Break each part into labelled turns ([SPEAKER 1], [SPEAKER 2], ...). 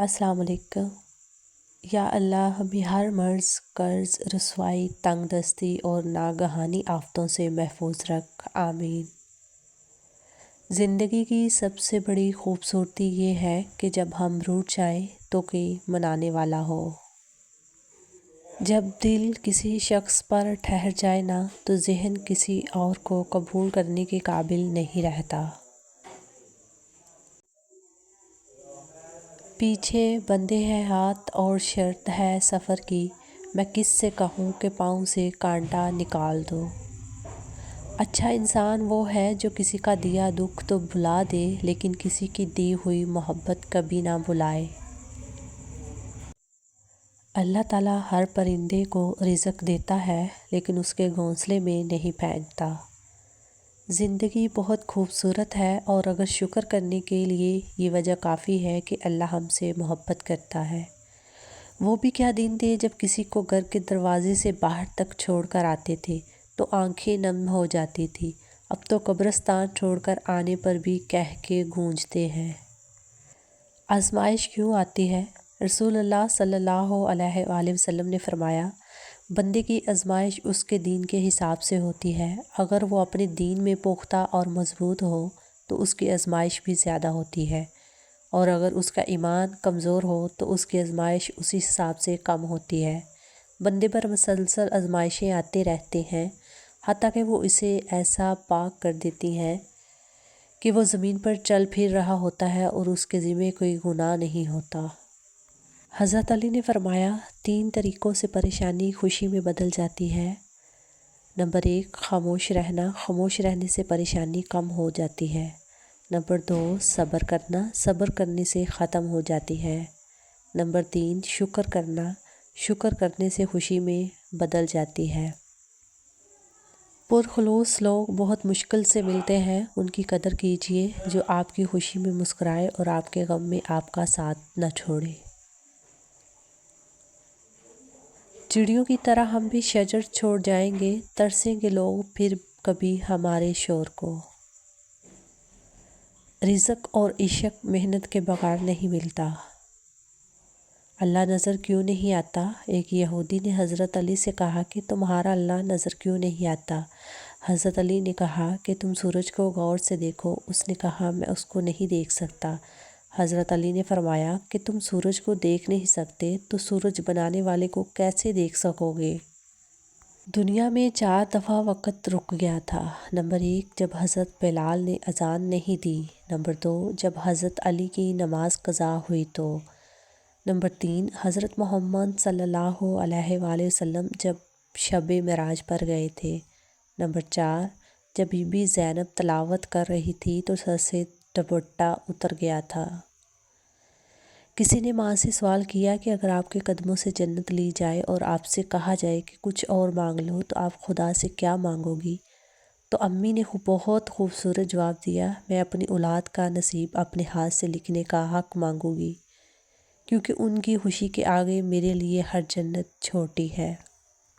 [SPEAKER 1] السلام علیکم۔ یا اللہ ہمیں ہر مرض، قرض، رسوائی، تنگ دستی اور ناگہانی آفتوں سے محفوظ رکھ، آمین۔ زندگی کی سب سے بڑی خوبصورتی یہ ہے کہ جب ہم روٹھ جائیں تو کوئی منانے والا ہو۔ جب دل کسی شخص پر ٹھہر جائے نا تو ذہن کسی اور کو قبول کرنے کے قابل نہیں رہتا۔ پیچھے بندھے ہیں ہاتھ اور شرط ہے سفر کی، میں کس سے کہوں کہ پاؤں سے کانٹا نکال دو۔ اچھا انسان وہ ہے جو کسی کا دیا دکھ تو بھلا دے لیکن کسی کی دی ہوئی محبت کبھی نہ بھلائے۔ اللہ تعالیٰ ہر پرندے کو رزق دیتا ہے لیکن اس کے گھونسلے میں نہیں پھینکتا۔ زندگی بہت خوبصورت ہے اور اگر شکر کرنے کے لیے یہ وجہ کافی ہے کہ اللہ ہم سے محبت کرتا ہے۔ وہ بھی کیا دن تھے جب کسی کو گھر کے دروازے سے باہر تک چھوڑ کر آتے تھے تو آنکھیں نم ہو جاتی تھی، اب تو قبرستان چھوڑ کر آنے پر بھی کہہ کے گونجتے ہیں۔ آزمائش کیوں آتی ہے؟ رسول اللہ صلی اللہ علیہ وآلہ وسلم نے فرمایا، بندے کی آزمائش اس کے دین کے حساب سے ہوتی ہے۔ اگر وہ اپنے دین میں پختہ اور مضبوط ہو تو اس کی آزمائش بھی زیادہ ہوتی ہے، اور اگر اس کا ایمان کمزور ہو تو اس کی آزمائش اسی حساب سے کم ہوتی ہے۔ بندے پر مسلسل آزمائشیں آتے رہتے ہیں حتیٰ کہ وہ اسے ایسا پاک کر دیتی ہیں کہ وہ زمین پر چل پھر رہا ہوتا ہے اور اس کے ذمہ کوئی گناہ نہیں ہوتا۔ حضرت علی نے فرمایا، 3 طریقوں سے پریشانی خوشی میں بدل جاتی ہے۔ نمبر 1، خاموش رہنا، خاموش رہنے سے پریشانی کم ہو جاتی ہے۔ نمبر 2، صبر کرنا، صبر کرنے سے ختم ہو جاتی ہے۔ نمبر 3، شکر کرنا، شکر کرنے سے خوشی میں بدل جاتی ہے۔ پرخلوص لوگ بہت مشکل سے ملتے ہیں، ان کی قدر کیجیے جو آپ کی خوشی میں مسکرائے اور آپ کے غم میں آپ کا ساتھ نہ چھوڑے۔ چڑیوں کی طرح ہم بھی شجر چھوڑ جائیں گے، ترسیں گے لوگ پھر کبھی ہمارے شور کو۔ رزق اور عشق محنت کے بغیر نہیں ملتا۔ اللہ نظر کیوں نہیں آتا؟ ایک یہودی نے حضرت علی سے کہا کہ تمہارا اللہ نظر کیوں نہیں آتا؟ حضرت علی نے کہا کہ تم سورج کو غور سے دیکھو۔ اس نے کہا میں اس کو نہیں دیکھ سکتا۔ حضرت علی نے فرمایا کہ تم سورج کو دیکھ نہیں سکتے تو سورج بنانے والے کو کیسے دیکھ سکو گے؟ دنیا میں 4 دفعہ وقت رک گیا تھا۔ نمبر 1، جب حضرت بلال نے اذان نہیں دی۔ نمبر 2، جب حضرت علی کی نماز قضا ہوئی تو۔ نمبر 3، حضرت محمد صلی اللہ علیہ وآلہ وسلم جب شب معراج پر گئے تھے۔ نمبر 4، جب بی بی زینب تلاوت کر رہی تھی تو سر سے دوپٹہ اتر گیا تھا۔ کسی نے ماں سے سوال کیا کہ اگر آپ کے قدموں سے جنت لی جائے اور آپ سے کہا جائے کہ کچھ اور مانگ لو تو آپ خدا سے کیا مانگو گی؟ تو امی نے بہت خوبصورت جواب دیا، میں اپنی اولاد کا نصیب اپنے ہاتھ سے لکھنے کا حق مانگوں گی، کیونکہ ان کی خوشی کے آگے میرے لیے ہر جنت چھوٹی ہے۔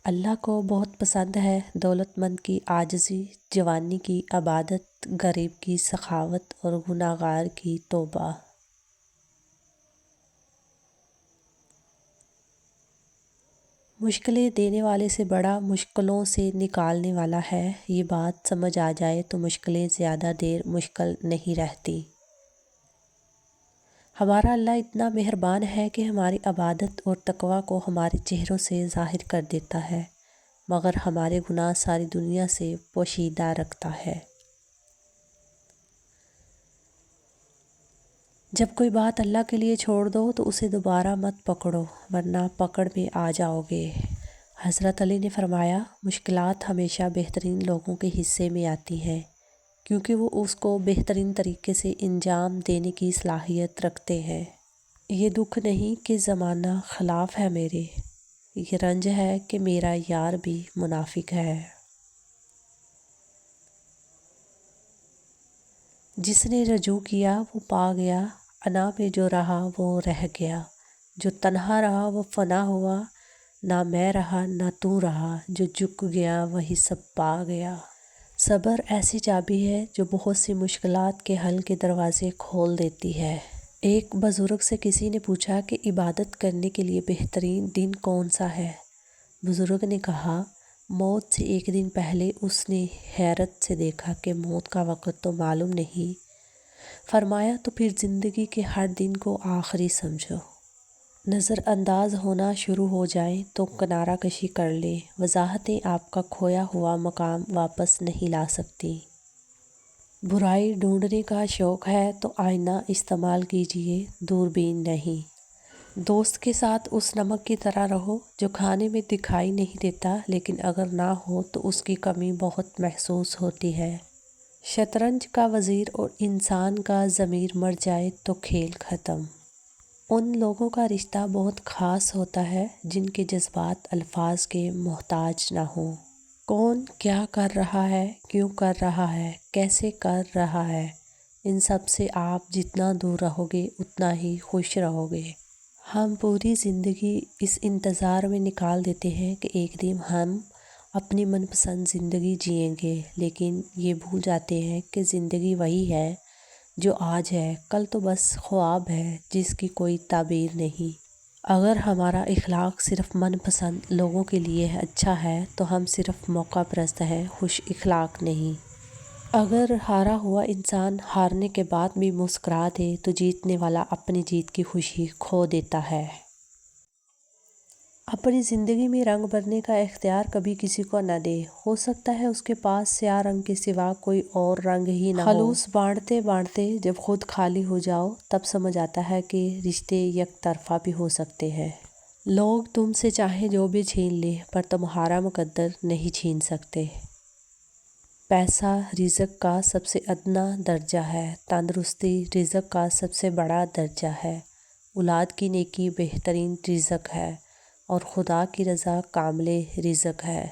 [SPEAKER 1] اللہ کو بہت پسند ہے دولت مند کی عاجزی، جوانی کی عبادت، غریب کی سخاوت اور گناہ گار کی توبہ۔ مشکلیں دینے والے سے بڑا مشکلوں سے نکالنے والا ہے۔ یہ بات سمجھ آ جائے تو مشکلیں زیادہ دیر مشکل نہیں رہتی۔ ہمارا اللہ اتنا مہربان ہے کہ ہماری عبادت اور تقوی کو ہمارے چہروں سے ظاہر کر دیتا ہے، مگر ہمارے گناہ ساری دنیا سے پوشیدہ رکھتا ہے۔ جب کوئی بات اللہ کے لیے چھوڑ دو تو اسے دوبارہ مت پکڑو ورنہ پکڑ میں آ جاؤ گے۔ حضرت علی نے فرمایا، مشکلات ہمیشہ بہترین لوگوں کے حصے میں آتی ہیں کیونکہ وہ اس کو بہترین طریقے سے انجام دینے کی صلاحیت رکھتے ہیں۔ یہ دکھ نہیں کہ زمانہ خلاف ہے میرے، یہ رنج ہے کہ میرا یار بھی منافق ہے۔ جس نے رجوع کیا وہ پا گیا، انا میں جو رہا وہ رہ گیا، جو تنہا رہا وہ فنا ہوا، نہ میں رہا نہ تو رہا، جو جھک گیا وہی سب پا گیا۔ صبر ایسی چابی ہے جو بہت سی مشکلات کے حل کے دروازے کھول دیتی ہے۔ ایک بزرگ سے کسی نے پوچھا کہ عبادت کرنے کے لیے بہترین دن کون سا ہے؟ بزرگ نے کہا، موت سے ایک دن پہلے۔ اس نے حیرت سے دیکھا کہ موت کا وقت تو معلوم نہیں۔ فرمایا، تو پھر زندگی کے ہر دن کو آخری سمجھو۔ نظر انداز ہونا شروع ہو جائیں تو کنارہ کشی کر لیں۔ وضاحتیں آپ کا کھویا ہوا مقام واپس نہیں لا سکتی۔ برائی ڈھونڈنے کا شوق ہے تو آئینہ استعمال کیجیے، دوربین نہیں۔ دوست کے ساتھ اس نمک کی طرح رہو جو کھانے میں دکھائی نہیں دیتا، لیکن اگر نہ ہو تو اس کی کمی بہت محسوس ہوتی ہے۔ شطرنج کا وزیر اور انسان کا ضمیر مر جائے تو کھیل ختم۔ ان لوگوں کا رشتہ بہت خاص ہوتا ہے جن کے جذبات الفاظ کے محتاج نہ ہوں۔ کون کیا کر رہا ہے، کیوں کر رہا ہے، کیسے کر رہا ہے، ان سب سے آپ جتنا دور رہو گے اتنا ہی خوش رہو گے۔ ہم پوری زندگی اس انتظار میں نکال دیتے ہیں کہ ایک دن ہم اپنی من پسند زندگی جئیں گے، لیکن یہ بھول جاتے ہیں کہ زندگی وہی ہے جو آج ہے، کل تو بس خواب ہے جس کی کوئی تعبیر نہیں۔ اگر ہمارا اخلاق صرف من پسند لوگوں کے لیے اچھا ہے تو ہم صرف موقع پرست ہیں، خوش اخلاق نہیں۔ اگر ہارا ہوا انسان ہارنے کے بعد بھی مسکرا دے تو جیتنے والا اپنی جیت کی خوشی کھو دیتا ہے۔ اپنی زندگی میں رنگ بھرنے کا اختیار کبھی کسی کو نہ دے۔ ہو سکتا ہے اس کے پاس سیاہ رنگ کے سوا کوئی اور رنگ ہی نہ ہو۔ خلوص بانٹتے بانٹتے جب خود خالی ہو جاؤ تب سمجھ آتا ہے کہ رشتے یک طرفہ بھی ہو سکتے ہیں۔ لوگ تم سے چاہیں جو بھی چھین لیں پر تمہارا مقدر نہیں چھین سکتے۔ پیسہ رزق کا سب سے ادنیٰ درجہ ہے، تندرستی رزق کا سب سے بڑا درجہ ہے، اولاد کی نیکی بہترین رزق ہے، اور خدا کی رضا کامل رزق ہے۔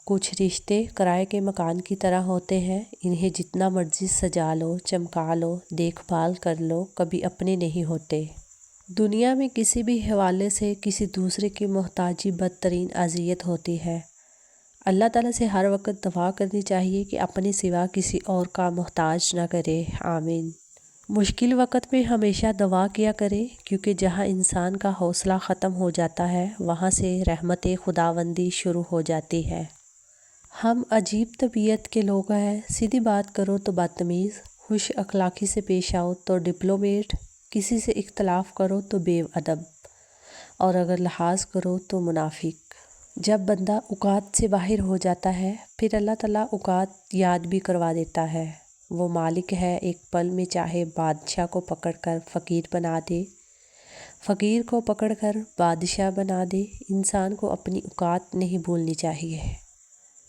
[SPEAKER 1] کچھ رشتے کرائے کے مکان کی طرح ہوتے ہیں، انہیں جتنا مرضی سجا لو، چمکا لو، دیکھ بھال کر لو، کبھی اپنے نہیں ہوتے۔ دنیا میں کسی بھی حوالے سے کسی دوسرے کی محتاجی بدترین اذیت ہوتی ہے۔ اللہ تعالیٰ سے ہر وقت دعا کرنی چاہیے کہ اپنے سوا کسی اور کا محتاج نہ کرے۔ آمین۔ مشکل وقت میں ہمیشہ دعا کیا کرے، کیونکہ جہاں انسان کا حوصلہ ختم ہو جاتا ہے وہاں سے رحمت خداوندی شروع ہو جاتی ہے۔ ہم عجیب طبیعت کے لوگ ہیں، سیدھی بات کرو تو بدتمیز، خوش اخلاقی سے پیش آؤ تو ڈپلومیٹ، کسی سے اختلاف کرو تو بے ادب، اور اگر لحاظ کرو تو منافق۔ جب بندہ اوقات سے باہر ہو جاتا ہے پھر اللہ تعالیٰ اوقات یاد بھی کروا دیتا ہے۔ وہ مالک ہے، ایک پل میں چاہے بادشاہ کو پکڑ کر فقیر بنا دے، فقیر کو پکڑ کر بادشاہ بنا دے۔ انسان کو اپنی اوقات نہیں بھولنی چاہیے۔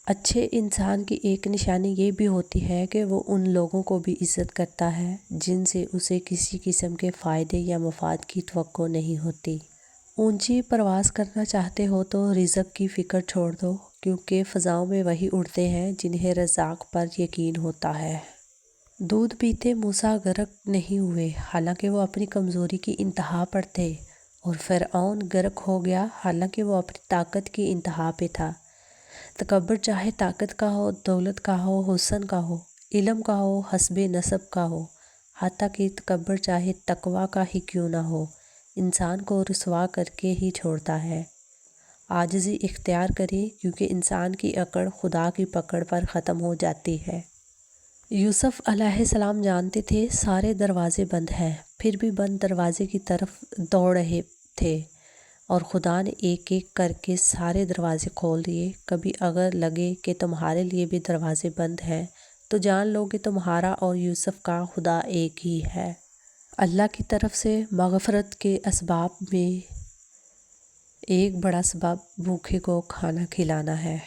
[SPEAKER 1] اچھے انسان کی ایک نشانی یہ بھی ہوتی ہے کہ وہ ان لوگوں کو بھی عزت کرتا ہے جن سے اسے کسی قسم کے فائدے یا مفاد کی توقع نہیں ہوتی۔ اونچی پرواز کرنا چاہتے ہو تو رزق کی فکر چھوڑ دو، کیونکہ فضاؤں میں وہی اڑتے ہیں جنہیں رزاق پر یقین ہوتا ہے۔ دودھ پیتے موسیٰ غرق نہیں ہوئے حالانکہ وہ اپنی کمزوری کی انتہا پر تھے، اور فرعون غرق ہو گیا حالانکہ وہ اپنی طاقت کی انتہا پہ تھا۔ تکبر چاہے طاقت کا ہو، دولت کا ہو، حسن کا ہو، علم کا ہو، حسب نسب کا ہو، حتیٰ کہ تکبر چاہے تقویٰ کا ہی کیوں نہ ہو، انسان کو رسوا کر کے ہی چھوڑتا ہے۔ عاجزی اختیار کریں، کیونکہ انسان کی اکڑ خدا کی پکڑ پر ختم ہو جاتی ہے۔ یوسف علیہ السلام جانتے تھے سارے دروازے بند ہیں، پھر بھی بند دروازے کی طرف دوڑ رہے تھے، اور خدا نے ایک ایک کر کے سارے دروازے کھول دیے۔ کبھی اگر لگے کہ تمہارے لیے بھی دروازے بند ہیں تو جان لو کہ تمہارا اور یوسف کا خدا ایک ہی ہے۔ اللہ کی طرف سے مغفرت کے اسباب میں ایک بڑا سبب بھوکے کو کھانا کھلانا ہے۔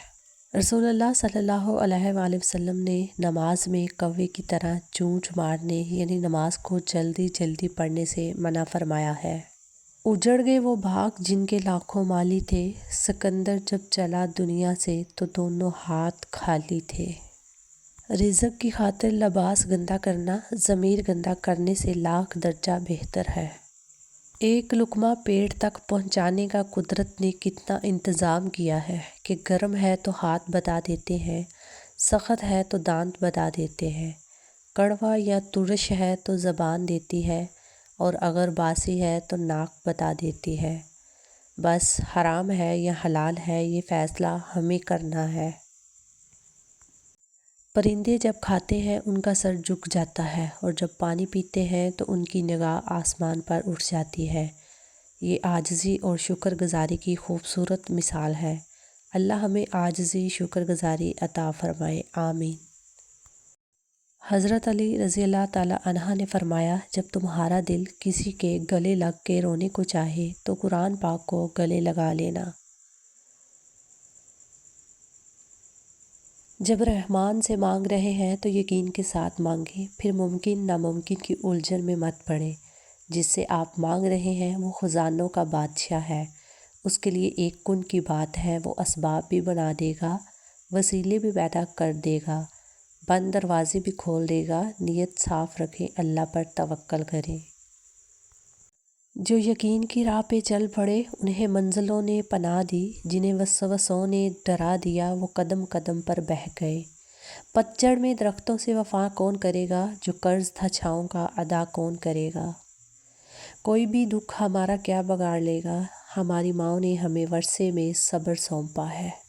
[SPEAKER 1] رسول اللہ صلی اللہ علیہ وآلہ وسلم نے نماز میں کوے کی طرح چونچ مارنے یعنی نماز کو جلدی جلدی پڑھنے سے منع فرمایا ہے۔ اجڑ گئے وہ باغ جن کے لاکھوں مالی تھے، سکندر جب چلا دنیا سے تو دونوں ہاتھ خالی تھے۔ رزق کی خاطر لباس گندا کرنا ضمیر گندا کرنے سے لاکھ درجہ بہتر ہے۔ ایک لقمہ پیٹ تک پہنچانے کا قدرت نے کتنا انتظام کیا ہے کہ گرم ہے تو ہاتھ بتا دیتے ہیں، سخت ہے تو دانت بتا دیتے ہیں، کڑوا یا ترش ہے تو زبان دیتی ہے، اور اگر باسی ہے تو ناک بتا دیتی ہے۔ بس حرام ہے یا حلال ہے یہ فیصلہ ہمیں کرنا ہے۔ پرندے جب کھاتے ہیں ان کا سر جھک جاتا ہے اور جب پانی پیتے ہیں تو ان کی نگاہ آسمان پر اٹھ جاتی ہے۔ یہ عاجزی اور شکر گزاری کی خوبصورت مثال ہے۔ اللہ ہمیں عاجزی شکر گزاری عطا فرمائے، آمین۔ حضرت علی رضی اللہ تعالیٰ عنہ نے فرمایا، جب تمہارا دل کسی کے گلے لگ کے رونے کو چاہے تو قرآن پاک کو گلے لگا لینا۔ جب رحمان سے مانگ رہے ہیں تو یقین کے ساتھ مانگیں، پھر ممکن ناممکن کی الجھن میں مت پڑیں۔ جس سے آپ مانگ رہے ہیں وہ خزانوں کا بادشاہ ہے، اس کے لیے ایک کن کی بات ہے، وہ اسباب بھی بنا دے گا، وسیلے بھی پیدا کر دے گا، بند دروازے بھی کھول دے گا۔ نیت صاف رکھیں، اللہ پر توکل کریں۔ جو یقین کی راہ پہ چل پڑے انہیں منزلوں نے پناہ دی، جنہیں وسوسوں نے ڈرا دیا وہ قدم قدم پر بہہ گئے۔ پتجھڑ میں درختوں سے وفا کون کرے گا، جو قرض تھا چھاؤں کا ادا کون کرے گا۔ کوئی بھی دکھ ہمارا کیا بگاڑ لے گا، ہماری ماں نے ہمیں ورثے میں صبر سونپا ہے۔